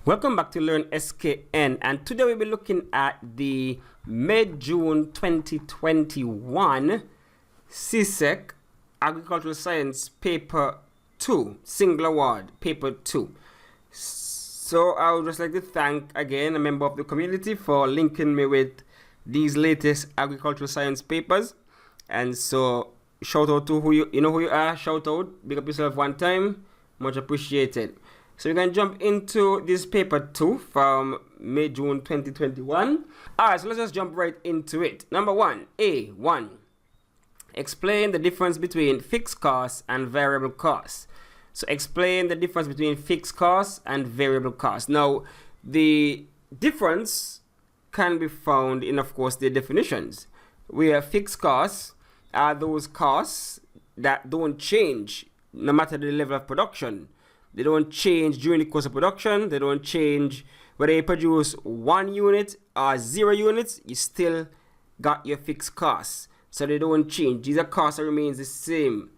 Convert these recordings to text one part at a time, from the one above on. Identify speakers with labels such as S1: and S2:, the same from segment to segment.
S1: Welcome back to Learn SKN, and today we'll be looking at the May-June 2021 CSEC Agricultural Science Paper 2, Single Award, Paper 2. So I would just like to thank again a member of the community for linking me with these latest agricultural science papers. And so shout out to who you know who you are, shout out, big up yourself one time, much appreciated. So we're going to jump into this paper 2 from May-June 2021. Alright, so let's just jump right into it. Number 1, A1. Explain the difference between fixed costs and variable costs. So explain the difference between fixed costs and variable costs. Now, the difference can be found in, of course, the definitions. Where fixed costs are those costs that don't change no matter the level of production. They don't change during the course of production. They don't change whether you produce 1 unit or 0 units. You still got your fixed costs. So they don't change. These are costs that remains the same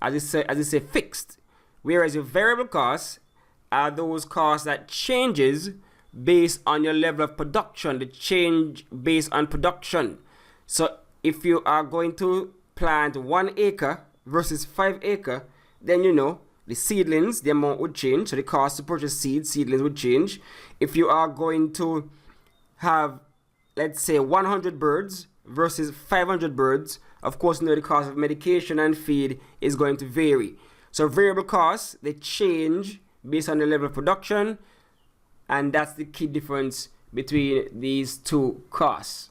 S1: as you say fixed. Whereas your variable costs are those costs that changes based on your level of production. They change based on production. So if you are going to plant 1 acre versus 5 acre, then you know the seedlings, the amount would change. So the cost to purchase seedlings would change. If you are going to have, let's say, 100 birds versus 500 birds, of course, you know the cost of medication and feed is going to vary. So variable costs, they change based on the level of production. And that's the key difference between these two costs.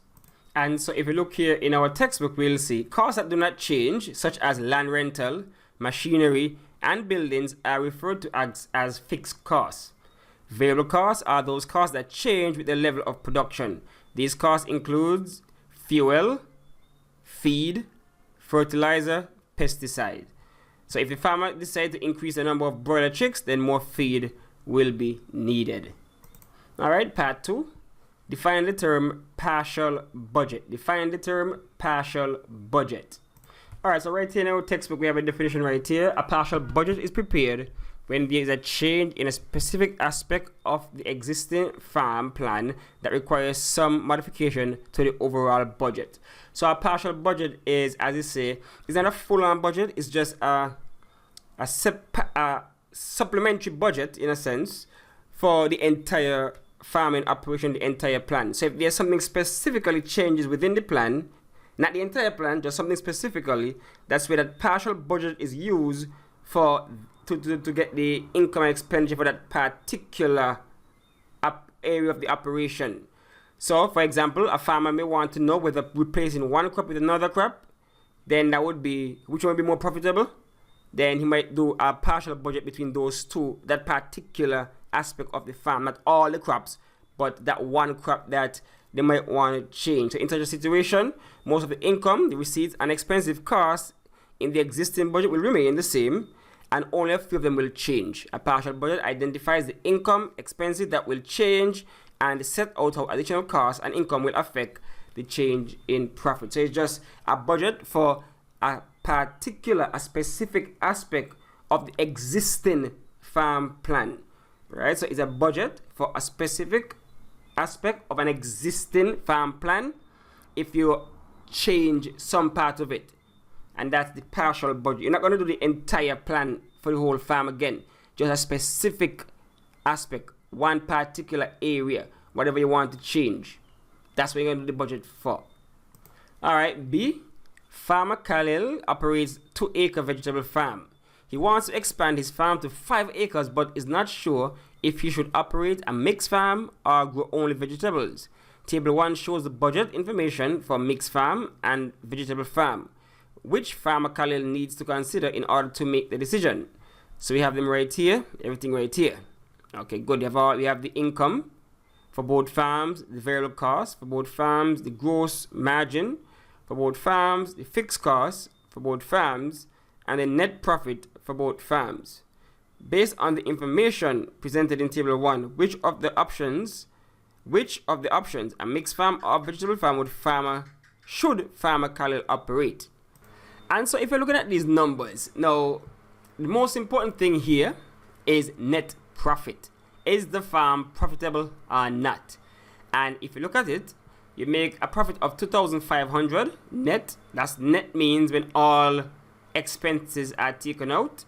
S1: And so if you look here in our textbook, we'll see costs that do not change, such as land rental, machinery, and buildings are referred to as fixed costs. Variable costs are those costs that change with the level of production. These costs include fuel, feed, fertilizer, pesticide. So if the farmer decides to increase the number of broiler chicks, then more feed will be needed. Alright, part 2. Define the term partial budget. Define the term partial budget. Alright, so right here in our textbook, we have a definition right here. A partial budget is prepared when there is a change in a specific aspect of the existing farm plan that requires some modification to the overall budget. So a partial budget is, as you say, is not a full-on budget. It's just a supplementary budget, in a sense, for the entire farming operation, the entire plan. So if there's something specifically changes within the plan, not the entire plan, just something specifically, that's where that partial budget is used for to get the income and expenditure for that particular area of the operation. So, for example, a farmer may want to know whether replacing one crop with another crop, then that would be, which one would be more profitable? Then he might do a partial budget between those two, that particular aspect of the farm, not all the crops, but that one crop that they might want to change. So in such a situation, most of the income, the receipts, and expensive costs in the existing budget will remain the same, and only a few of them will change. A partial budget identifies the income, expenses that will change, and set out how additional costs and income will affect the change in profit. So it's just a budget for a particular, a specific aspect of the existing farm plan, right? So it's a budget for a specific aspect of an existing farm plan if you change some part of it, and that's the partial budget. You're not going to do the entire plan for the whole farm again, just a specific aspect, one particular area, whatever you want to change. That's what you're going to do the budget for. Alright, B. Farmer Kyle operates 2-acre vegetable farm. He wants to expand his farm to 5 acres but is not sure if he should operate a mixed farm or grow only vegetables. Table 1 shows the budget information for mixed farm and vegetable farm, which Farmer Kyle needs to consider in order to make the decision. So we have them right here, everything right here. Okay, good. We have the income for both farms, the variable cost for both farms, the gross margin for both farms, the fixed cost for both farms, and the net profit for both farms. Based on the information presented in Table 1, which of the options, a mixed farm or vegetable farm should Farmer Kyle operate? And so if you're looking at these numbers, now the most important thing here is net profit. is the farm profitable or not? And if you look at it, you make a profit of 2,500 net. That's net means when all expenses are taken out.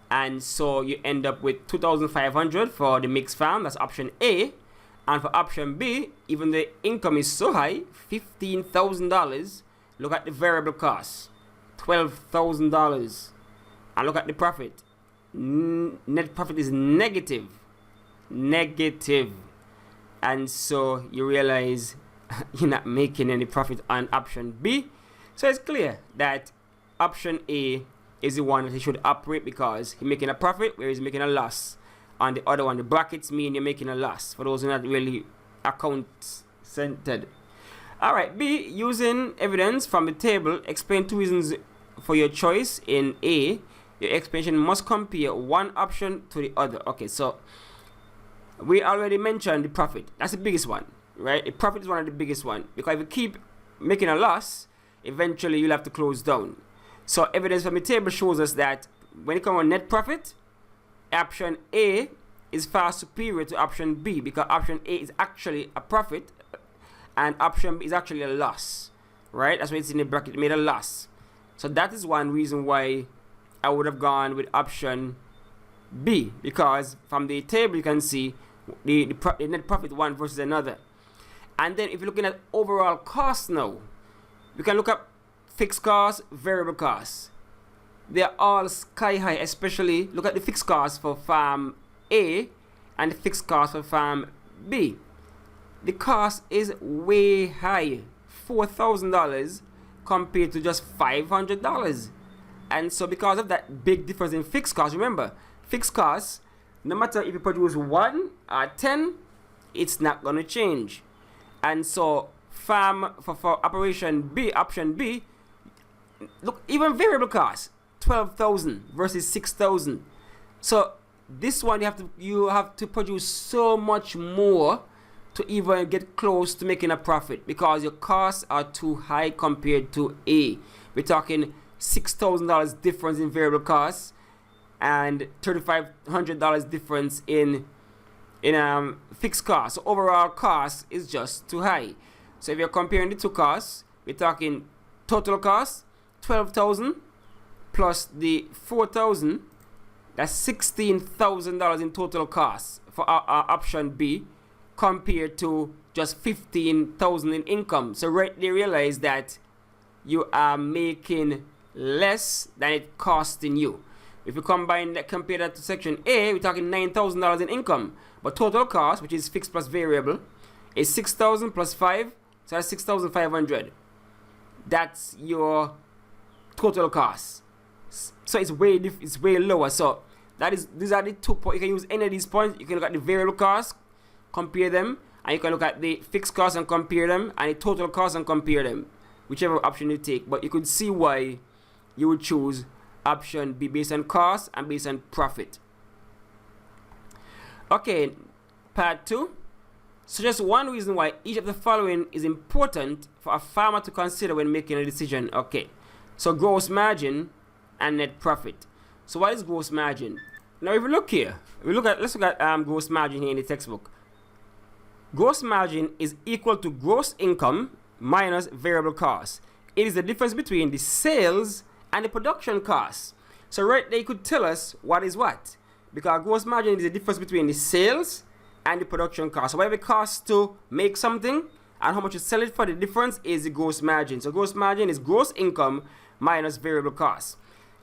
S1: And so you end up with 2,500 for the mixed farm. That's option A. And for option B, even the income is so high, $15,000. Look at the variable costs, $12,000. And look at the profit. Net profit is negative. And so you realize you're not making any profit on option B. So it's clear that option A is the one that he should operate because he's making a profit where he's making a loss. On the other one, the brackets mean you're making a loss for those who are not really account centered. Alright, B, using evidence from the table, explain 2 reasons for your choice. In A, your explanation must compare one option to the other. Okay, so we already mentioned the profit. That's the biggest one, right? The profit is one of the biggest one because if you keep making a loss, eventually you'll have to close down. So evidence from the table shows us that when it comes on net profit, option A is far superior to option B because option A is actually a profit and option B is actually a loss, right? That's why it's in the bracket, it made a loss. So that is one reason why I would have gone with option B, because from the table you can see the net profit one versus another. And then if you're looking at overall cost now, we can look at fixed costs, variable costs. They're all sky high, especially look at the fixed costs for farm A and the fixed costs for farm B. The cost is way high, $4,000 compared to just $500. And so because of that big difference in fixed costs, remember, fixed costs, no matter if you produce 1 or 10, it's not going to change. And so farm for operation B, option B, look, even variable costs, 12,000 versus 6,000. So this one you have to produce so much more to even get close to making a profit because your costs are too high compared to A. We're talking $6,000 difference in variable costs and $3,500 difference in fixed costs. So overall cost is just too high. So if you're comparing the two costs, we're talking total cost 12,000 plus the 4,000. That's $16,000 in total costs for our option B compared to just 15,000 in income. So right they realize that you are making less than it costing you. If you compare that to section A, we're talking $9,000 in income. But total cost, which is fixed plus variable, is 6,000 plus 5, so that's 6,500. That's your total cost. So it's way lower. So these are the 2 points. You can use any of these points. You can look at the variable cost, compare them, and you can look at the fixed cost and compare them, and the total cost and compare them, whichever option you take. But you could see why you would choose option B based on cost and based on profit. Okay, part 2. So just one reason why each of the following is important for a farmer to consider when making a decision. Okay, so gross margin and net profit. So what is gross margin? Now if we look here, let's look at gross margin here in the textbook. Gross margin is equal to gross income minus variable costs. It is the difference between the sales and the production costs. So right there you could tell us what is what, because gross margin is the difference between the sales and the production cost. So whatever it costs to make something and how much you sell it for, the difference is the gross margin. So gross margin is gross income minus variable costs.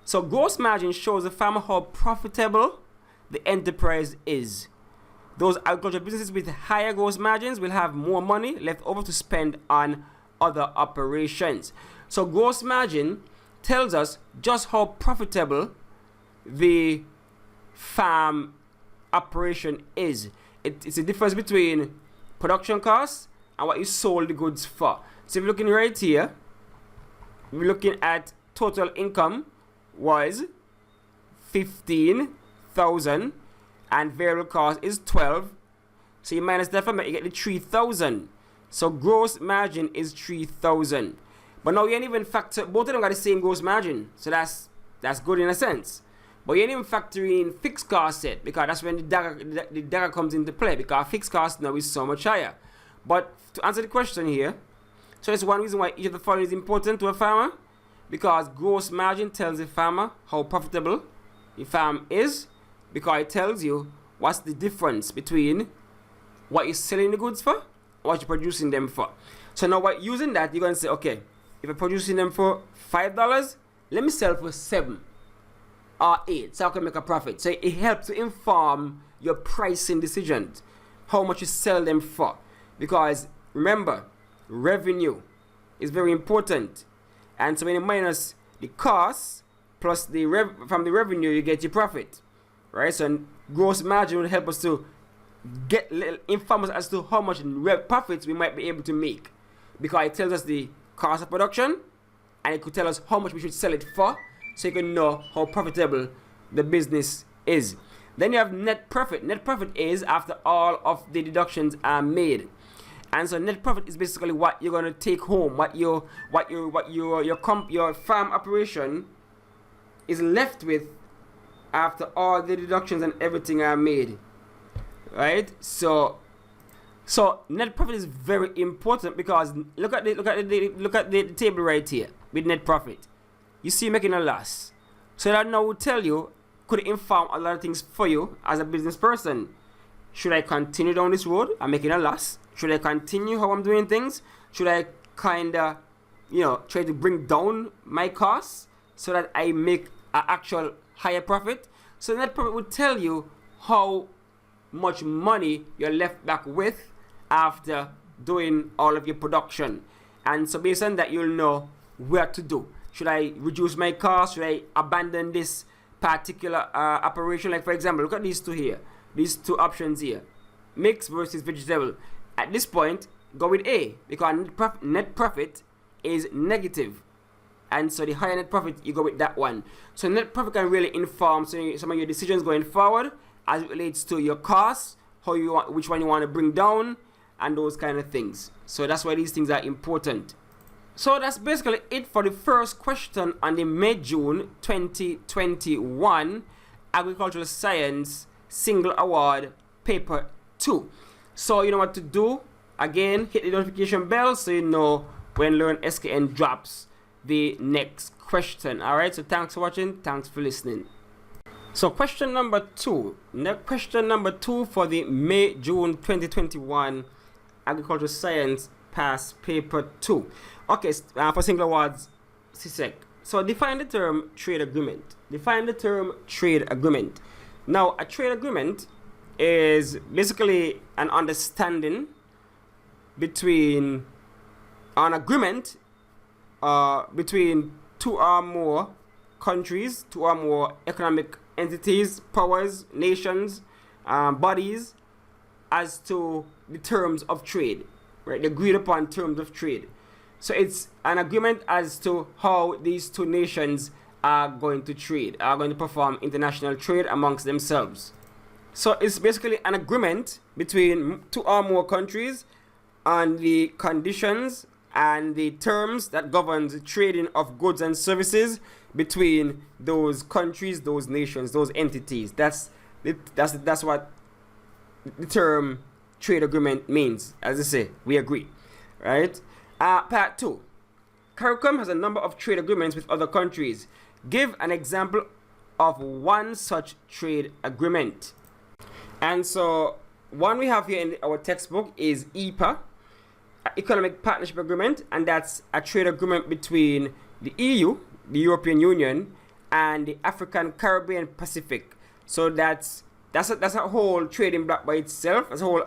S1: So gross margin shows the farmer how profitable the enterprise is. Those agricultural businesses with higher gross margins will have more money left over to spend on other operations. So gross margin tells us just how profitable the farm operation is. It's the difference between production costs and what you sold the goods for. So if you're looking right here, we're looking at total income was 15,000 and variable cost is 12. So you minus that from it, you get the 3,000. So gross margin is 3,000. But now you ain't even factor, both of them got the same gross margin. So that's good in a sense. But you didn't factor in fixed costs yet, because that's when the dagger comes into play, because fixed cost now is so much higher. But to answer the question here, so it's one reason why each of the following is important to a farmer, because gross margin tells the farmer how profitable the farm is, because it tells you what's the difference between what you're selling the goods for and what you're producing them for. So now by using that, you're going to say, okay, if I'm producing them for $5, let me sell for 7 or 8 so I can make a profit. So it helps to inform your pricing decisions, how much you sell them for. Because remember, revenue is very important. And so when you minus the costs plus the from the revenue, you get your profit. Right? So gross margin will help us to get inform us as to how much profits we might be able to make. Because it tells us the cost of production, and it could tell us how much we should sell it for, so you can know how profitable the business is. Then you have net profit. Net profit is after all of the deductions are made. And so net profit is basically what you're going to take home, what your farm operation is left with after all the deductions and everything are made. Right? So net profit is very important, because look at the table right here with net profit. You see making a loss. So that now will tell you, could inform a lot of things for you as a business person. Should I continue down this road? I'm making a loss. Should I continue how I'm doing things? Should I kinda, try to bring down my costs so that I make an actual higher profit? So net profit will tell you how much money you're left back with after doing all of your production. And so based on that, you'll know what to do. Should I reduce my costs? Should I abandon this particular operation? Like for example, look at these two here. These two options here. Mix versus vegetable. At this point, go with A, because net profit is negative. And so the higher net profit, you go with that one. So net profit can really inform some of your decisions going forward as it relates to your costs, which one you want to bring down, and those kind of things. So that's why these things are important. So that's basically it for the first question on the May-June 2021 Agricultural Science Single Award Paper 2. So you know what to do. Again, hit the notification bell so you know when Learn SKN drops the next question. Alright, so thanks for watching. Thanks for listening. So question number 2. Question number 2 for the May-June 2021 Agricultural Science Past Paper 2. Okay, for single awards, CSEC. So define the term trade agreement. Define the term trade agreement. Now, a trade agreement is basically an understanding between between two or more countries, two or more economic entities, powers, nations, bodies, as to the terms of trade, right? The agreed upon terms of trade. So it's an agreement as to how these two nations are going to trade, are going to perform international trade amongst themselves. So it's basically an agreement between two or more countries on the conditions and the terms that govern the trading of goods and services between those countries, those nations, those entities. That's what the term trade agreement means. As I say, we agree, right? Part 2. CARICOM has a number of trade agreements with other countries. Give an example of one such trade agreement. And so one we have here in our textbook is EPA, Economic Partnership Agreement, and that's a trade agreement between the EU, the European Union, and the African, Caribbean, Pacific. So that's a whole trading block by itself. That's a whole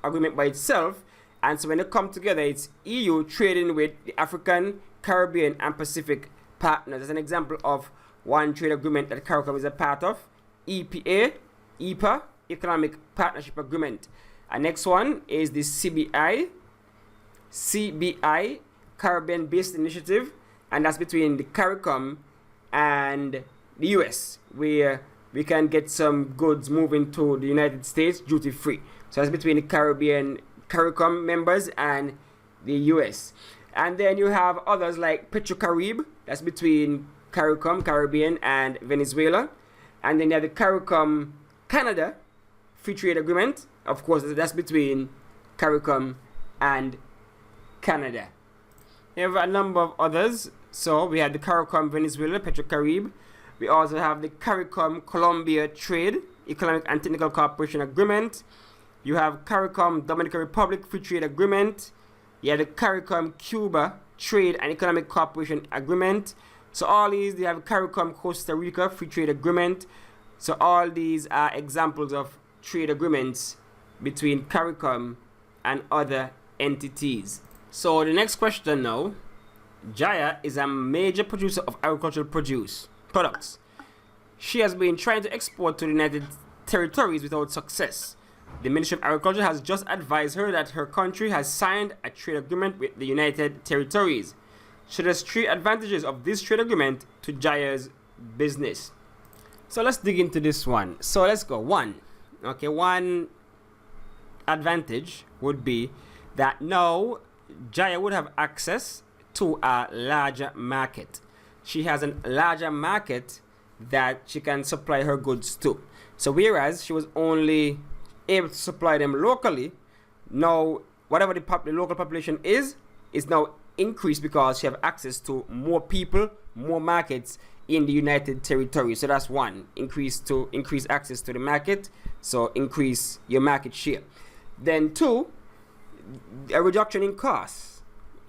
S1: agreement by itself. And so when they come together, it's EU trading with the African, Caribbean, and Pacific partners. As an example of one trade agreement that CARICOM is a part of: EPA, Economic Partnership Agreement. And next one is the CBI, Caribbean-Based Initiative, and that's between the CARICOM and the US, where we can get some goods moving to the United States duty-free. So that's between the CARICOM members and the US. And then you have others like Petro-Carib, that's between CARICOM, Caribbean, and Venezuela. And then you have the CARICOM Canada Free Trade Agreement. Of course, that's between CARICOM and Canada. We have a number of others. So we have the CARICOM Venezuela Petrocaribe. We also have the CARICOM Colombia Trade, Economic and Technical Cooperation Agreement. You have CARICOM Dominican Republic Free Trade Agreement. You have the CARICOM Cuba Trade and Economic Cooperation Agreement. So all these, they have CARICOM Costa Rica Free Trade Agreement. So all these are examples of trade agreements between CARICOM and other entities. So the next question now, Jaya is a major producer of agricultural products. She has been trying to export to the United Territories without success. The Ministry of Agriculture has just advised her that her country has signed a trade agreement with the United Territories. She has 3 advantages of this trade agreement to Jaya's business. So let's dig into this one. So let's go. One advantage would be that now Jaya would have access to a larger market. She has a larger market that she can supply her goods to. So whereas she was only able to supply them locally, now whatever the local population is now increased because she have access to more people, more markets in the United Territories. So that's one, increase access to the market, so increase your market share. Then 2, a reduction in costs,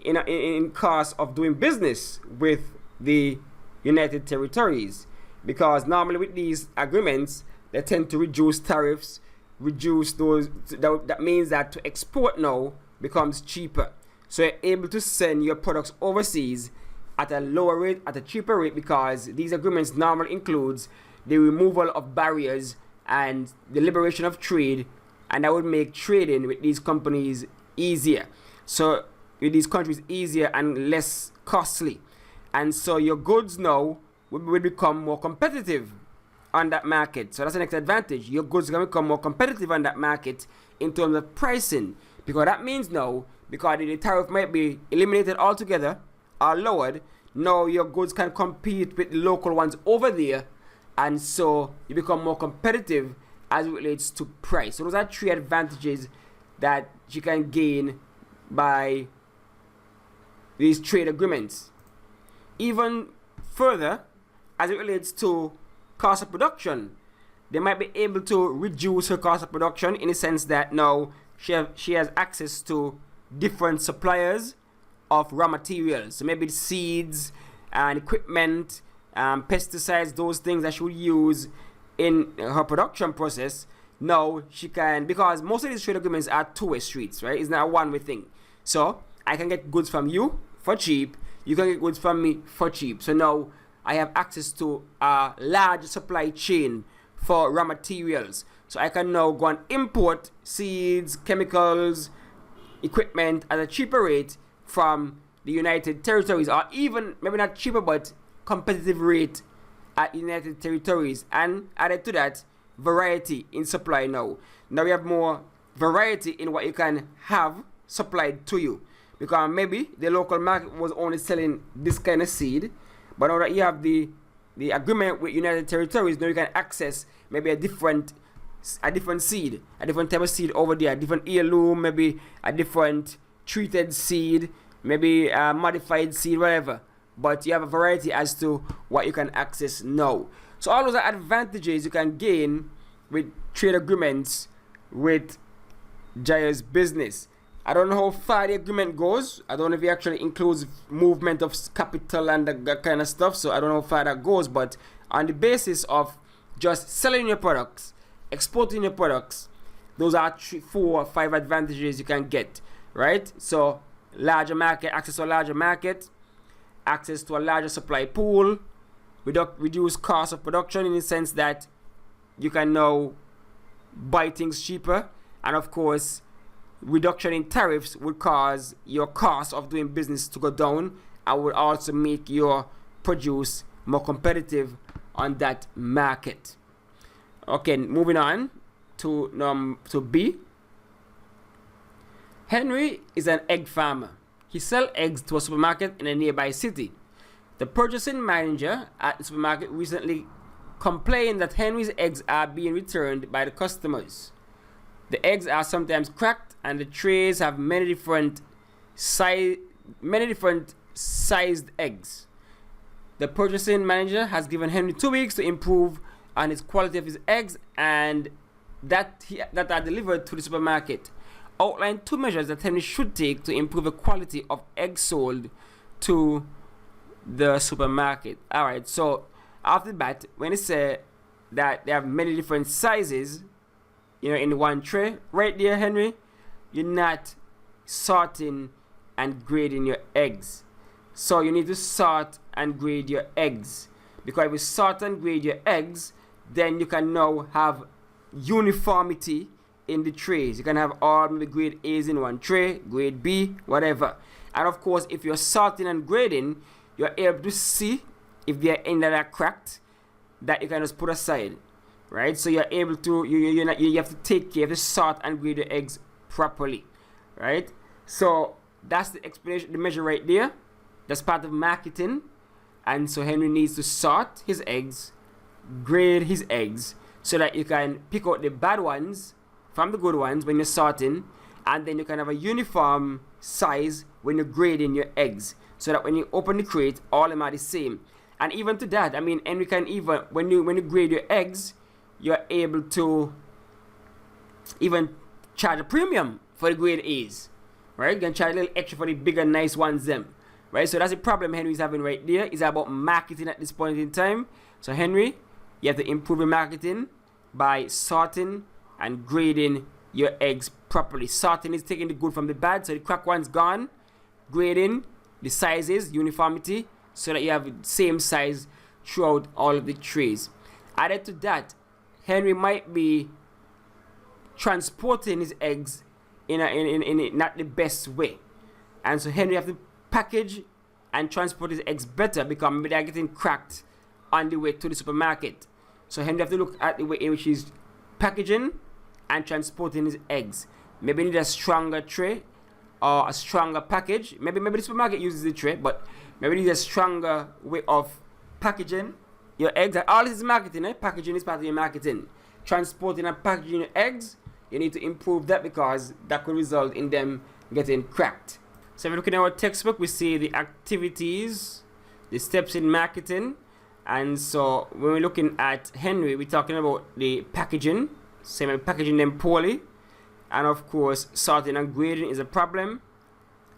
S1: in cost of doing business with the United Territories, because normally with these agreements they tend to reduce tariffs, reduce those. That means that to export now becomes cheaper. So you're able to send your products overseas at a lower rate, at a cheaper rate, because these agreements normally includes the removal of barriers and the liberation of trade, and that would make trading with these companies easier. So with these countries easier and less costly. And so your goods now will become more competitive on that market. So that's the next advantage. Your goods are going to become more competitive on that market in terms of pricing. Because that means now, because the tariff might be eliminated altogether or lowered, now your goods can compete with the local ones over there, and so you become more competitive as it relates to price. So those are 3 advantages that you can gain by these trade agreements. Even further, as it relates to cost of production, they might be able to reduce her cost of production in the sense that now she has access to different suppliers of raw materials. So maybe seeds and equipment, pesticides, those things that she would use in her production process. Now she can, because most of these trade agreements are 2-way streets, right? It's not a one-way thing. So I can get goods from you for cheap, you can get goods from me for cheap. So now I have access to a large supply chain for raw materials. So I can now go and import seeds, chemicals, equipment at a cheaper rate from the United Territories, or even maybe not cheaper but competitive rate at United Territories. And added to that, variety in supply now. Now we have more variety in what you can have supplied to you, because maybe the local market was only selling this kind of seed, but now that you have the agreement with United Territories, now you can access maybe a different seed, a different type of seed over there, a different heirloom, maybe a different treated seed, maybe a modified seed, whatever. But you have a variety as to what you can access now. So all those are advantages you can gain with trade agreements with Jaya's business. I don't know how far the agreement goes. I don't know if it actually includes movement of capital and that kind of stuff. So I don't know how far that goes. But on the basis of just selling your products, exporting your products, those are 3, 4, or 5 advantages you can get, right? So larger market, access to a larger market, access to a larger supply pool, reduce cost of production in the sense that you can now buy things cheaper, and of course reduction in tariffs would cause your cost of doing business to go down and would also make your produce more competitive on that market. Okay, moving on to B. Henry is an egg farmer. He sells eggs to a supermarket in a nearby city. The purchasing manager at the supermarket recently complain that Henry's eggs are being returned by the customers. The eggs are sometimes cracked and the trays have many different sized eggs. The purchasing manager has given Henry 2 weeks to improve on his quality of his eggs and that are delivered to the supermarket. Outline 2 measures that Henry should take to improve the quality of eggs sold to the supermarket. Alright, so after that, when it says that they have many different sizes, in one tray, right there, Henry, you're not sorting and grading your eggs. So you need to sort and grade your eggs, because if you sort and grade your eggs, then you can now have uniformity in the trays. You can have all the grade A's in one tray, grade B, whatever. And of course, if you're sorting and grading, you're able to see if there are any that are cracked that you can just put aside, right? So you're able to you have to take care of the sort and grade your eggs properly, right? So that's the explanation, the measure right there. That's part of marketing. And so Henry needs to sort his eggs, grade his eggs, so that you can pick out the bad ones from the good ones when you're sorting, and then you can have a uniform size when you're grading your eggs, so that when you open the crate, all of them are the same. And even to that, I mean, Henry can even, when you grade your eggs, you're able to even charge a premium for the grade A's, right? You can charge a little extra for the bigger, nice ones them, right? So that's the problem Henry's having right there. It's about marketing at this point in time. So Henry, you have to improve your marketing by sorting and grading your eggs properly. Sorting is taking the good from the bad, so the cracked one's gone. Grading the sizes, uniformity, so that you have the same size throughout all of the trays. Added to that, Henry might be transporting his eggs in not the best way, and so Henry have to package and transport his eggs better, because maybe they're getting cracked on the way to the supermarket. So Henry have to look at the way in which he's packaging and transporting his eggs. Maybe need a stronger tray or a stronger package. Maybe the supermarket uses the tray, but maybe need a stronger way of packaging your eggs. All this is marketing, eh? Packaging is part of your marketing. Transporting and packaging your eggs, you need to improve that, because that could result in them getting cracked. So if we look in our textbook, we see the activities, the steps in marketing. And so when we're looking at Henry, we're talking about the packaging, same packaging them poorly, and of course sorting and grading is a problem,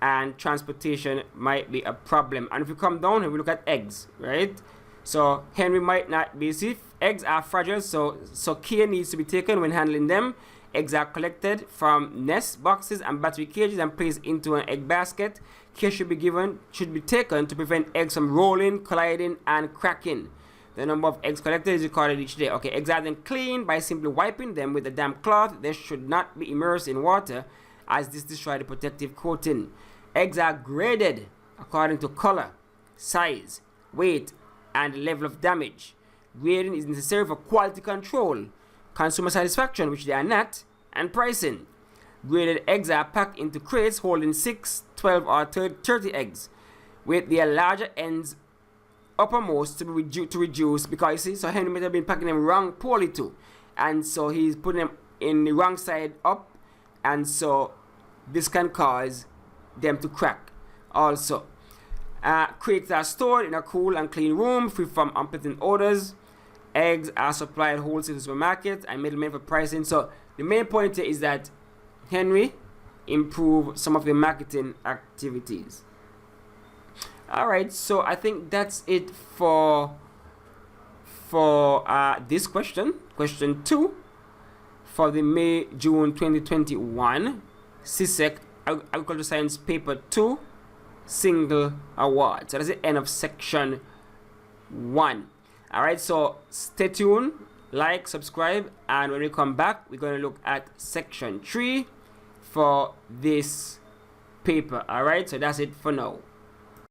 S1: and transportation might be a problem. And if we come down here, we look at eggs, right? So Henry might not be safe. Eggs are fragile, so care needs to be taken when handling them. Eggs are collected from nest boxes and battery cages and placed into an egg basket. Care should be taken to prevent eggs from rolling, colliding, and cracking. The number of eggs collected is recorded each day. Okay, eggs are then cleaned by simply wiping them with a damp cloth. They should not be immersed in water, as this destroys the protective coating. Eggs are graded according to color, size, weight, and level of damage. Grading is necessary for quality control, consumer satisfaction, which they are not, and pricing. Graded eggs are packed into crates holding 6, 12, or 30 eggs, with their larger ends uppermost to reduce, because you see, so Henry might have been packing them poorly too, and so he's putting them in the wrong side up, and so this can cause them to crack also. Crates are stored in a cool and clean room, free from unpleasant odors. Eggs are supplied wholesale to supermarkets and middlemen for pricing. So the main point here is that Henry improve some of the marketing activities. Alright, so I think that's it for this question. Question 2 for the May-June 2021 CSEC Agricultural Science Paper 2 Single Award. So that's the end of section 1. Alright, so stay tuned, like, subscribe, and when we come back, we're going to look at section 3 for this paper. Alright, so that's it for now.